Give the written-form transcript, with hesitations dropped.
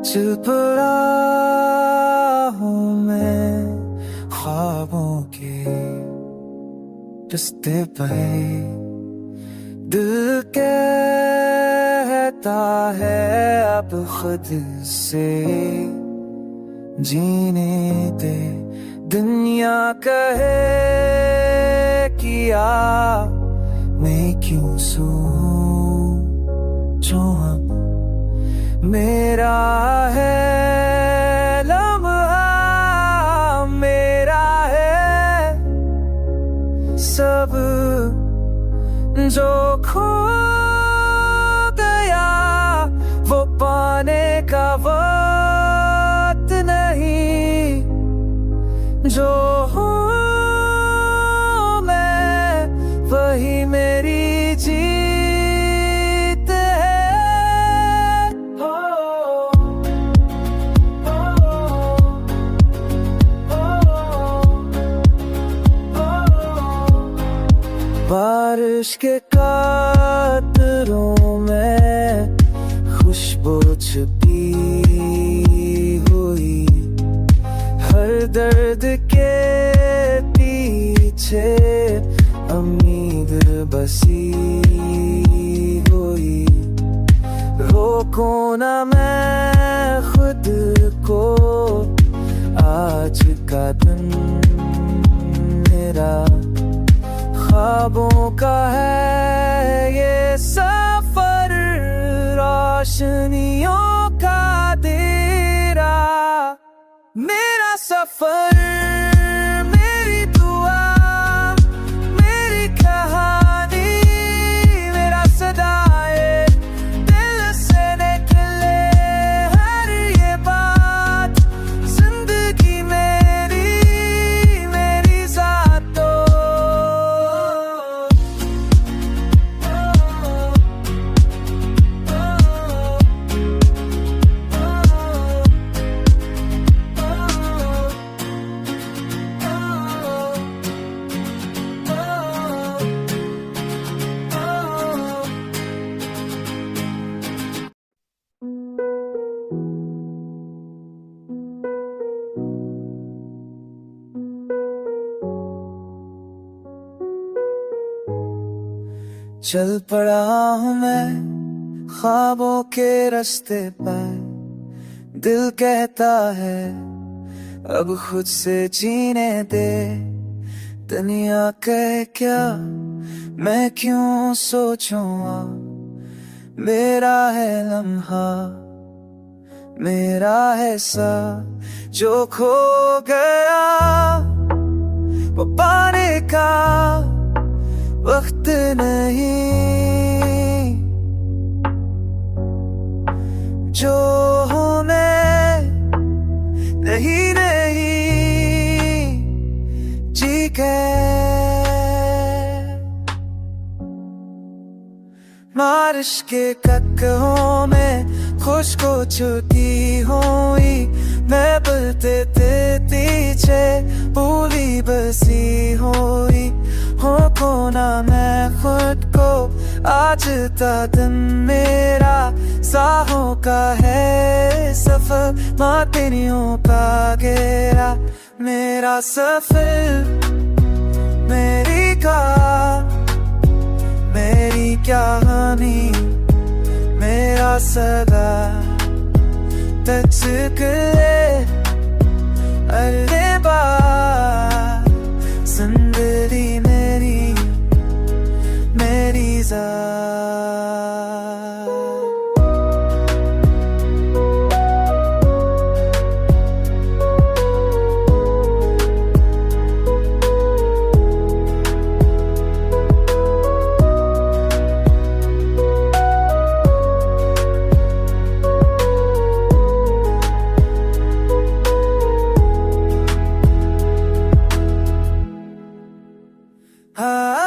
चल पड़ा हूँ मैं ख्वाबों के रास्ते पे। दिल कहता है अब खुद से जीने दे। दुनिया कहे किया मैं क्यों सोचूं अब। मेरा है लम्हा मेरा है सब जो खो गया वो पाने का वक्त नहीं। जो हूँ मैं वही मेरी जीत है। बारिश के कतरों में खुशबू छुपी हुई। हर दर्द के पीछे उम्मीद बसी हुई। रोको ना मैं खुद को आज का दिन मेरा ख्वाबों का है ये सफर। रोशनियों का डेरा मेरा सफर। मेरी दुआ मेरी कहानी मेरा सदाए दिल से निकले हर ये बात। जिंदगी मेरी मेरी ज़ातो। चल पड़ा हूँ मैं ख्वाबों के रास्ते पर। दिल कहता है अब खुद से जीने दे। दुनिया कहे क्या मैं क्यों सोचूं अब। मेरा है लम्हा मेरा है सा जो खो गया वो पाने का वक्त नहीं। जो हूँ मैं नहीं जी के बारिश के कक्कों में खुशको छुटी हुई। मैं बलते थे पीछे भूली बसी हुई। हो खोना मैं खुद को आज का दिन मेरा। साहों का है सफर मातनियों का घेरा मेरा सफर। मेरी कहानी मेरा सदा तस्कले अरे बा जिंदगी मेरी मेरी हाँ।